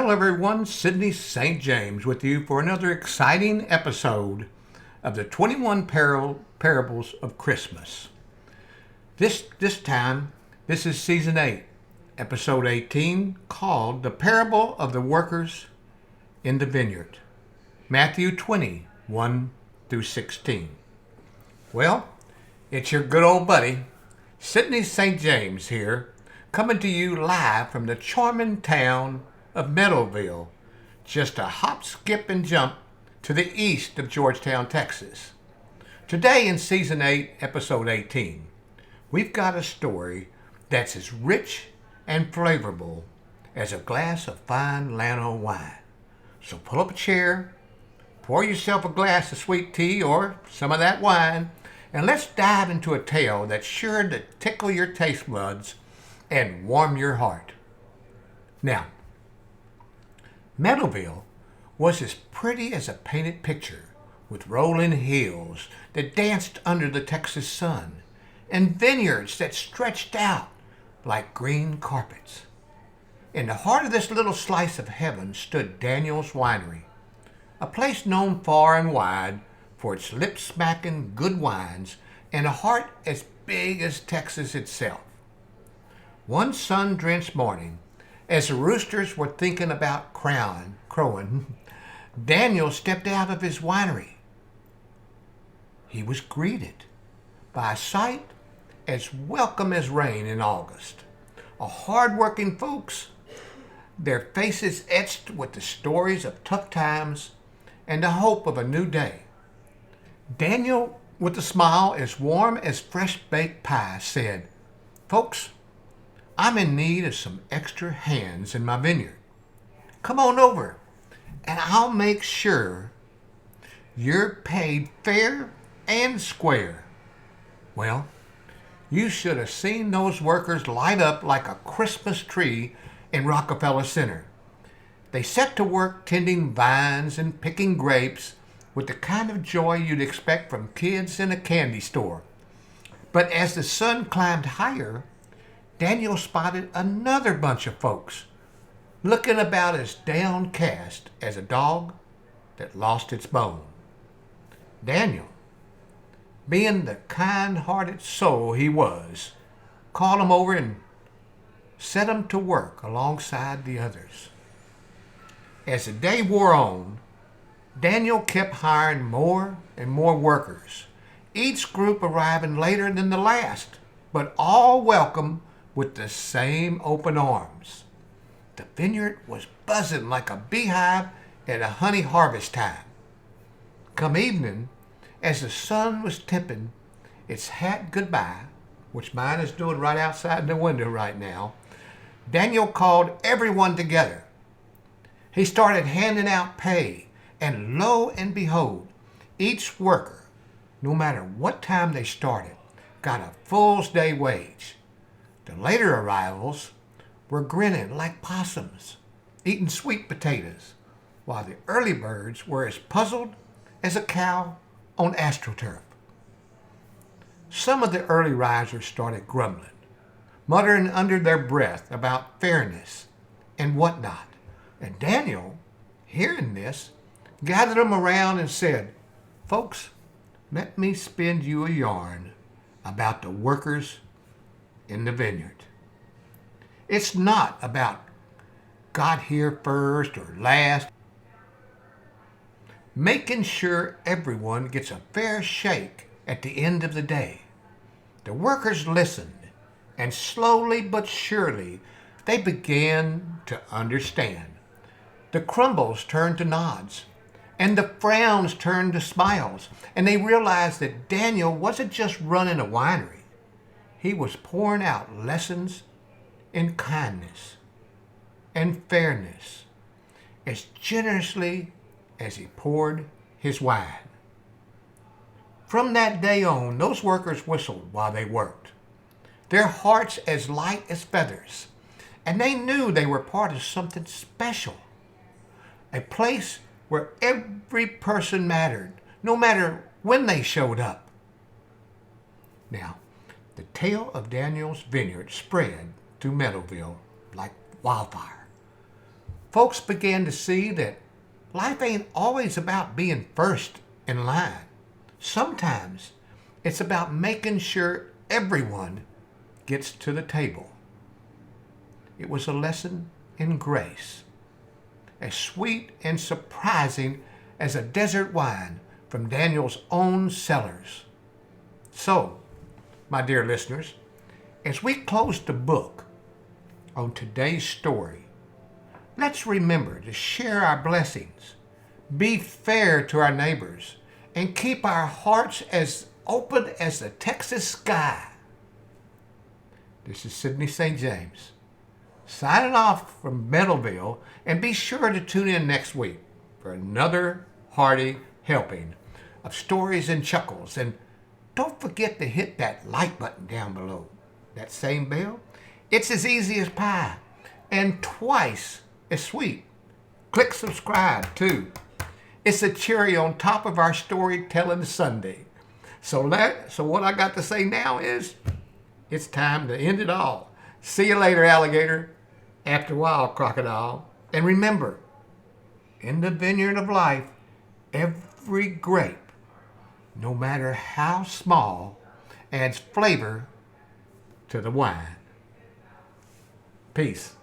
Hello everyone, Sidney St. James with you for another exciting episode of the 21 Parables of Christmas. This time, this is Season 8, Episode 18, called The Parable of the Workers in the Vineyard. Matthew 20, 1 through 16. Well, it's your good old buddy, Sidney St. James here, coming to you live from the charming town of Meadowville, just a hop, skip, and jump to the east of Georgetown, Texas. Today in Season 8, Episode 18, we've got a story that's as rich and flavorful as a glass of fine Llano wine. So pull up a chair, pour yourself a glass of sweet tea or some of that wine, and let's dive into a tale that's sure to tickle your taste buds and warm your heart. Now, Meadowville was as pretty as a painted picture, with rolling hills that danced under the Texas sun, and vineyards that stretched out like green carpets. In the heart of this little slice of heaven stood Daniel's Winery, a place known far and wide for its lip-smacking good wines and a heart as big as Texas itself. One sun-drenched morning, as the roosters were thinking about crowing, Daniel stepped out of his winery. He was greeted by a sight as welcome as rain in August. A hard-working folks, their faces etched with the stories of tough times and the hope of a new day. Daniel, with a smile as warm as fresh-baked pie, said, "Folks, I'm in need of some extra hands in my vineyard. Come on over, and I'll make sure you're paid fair and square." Well, you should have seen those workers light up like a Christmas tree in Rockefeller Center. They set to work tending vines and picking grapes with the kind of joy you'd expect from kids in a candy store. But as the sun climbed higher, Daniel spotted another bunch of folks, looking about as downcast as a dog that lost its bone. Daniel, being the kind-hearted soul he was, called them over and set them to work alongside the others. As the day wore on, Daniel kept hiring more and more workers, each group arriving later than the last, but all welcome with the same open arms. The vineyard was buzzing like a beehive at a honey harvest time. Come evening, as the sun was tipping its hat goodbye, which mine is doing right outside the window right now, Daniel called everyone together. He started handing out pay, and lo and behold, each worker, no matter what time they started, got a full day wage. The later arrivals were grinning like possums, eating sweet potatoes, while the early birds were as puzzled as a cow on AstroTurf. Some of the early risers started grumbling, muttering under their breath about fairness and whatnot. And Daniel, hearing this, gathered them around and said, "Folks, let me spin you a yarn about the workers in the vineyard. It's not about got here first or last. Making sure everyone gets a fair shake at the end of the day." The workers listened, and slowly but surely they began to understand. The crumbles turned to nods, and the frowns turned to smiles, and they realized that Daniel wasn't just running a winery. He was pouring out lessons in kindness and fairness as generously as he poured his wine. From that day on, those workers whistled while they worked, their hearts as light as feathers, and they knew they were part of something special, a place where every person mattered, no matter when they showed up. Now, the tale of Daniel's vineyard spread through Meadowville like wildfire. folks began to see that life ain't always about being first in line. Sometimes it's about making sure everyone gets to the table. It was a lesson in grace, as sweet and surprising as a desert wine from Daniel's own cellars. So, my dear listeners, as we close the book on today's story, let's remember to share our blessings, be fair to our neighbors, and keep our hearts as open as the Texas sky. This is Sidney St. James, signing off from Bentleville, and be sure to tune in next week for another hearty helping of stories and chuckles. And don't forget to hit that like button down below. That same bell, it's as easy as pie and twice as sweet. Click subscribe too. It's a cherry on top of our storytelling Sunday. So what I got to say now is, it's time to end it all. See you later, alligator. After a while, crocodile. And remember, in the vineyard of life, every grape, no matter how small, adds flavor to the wine. Peace.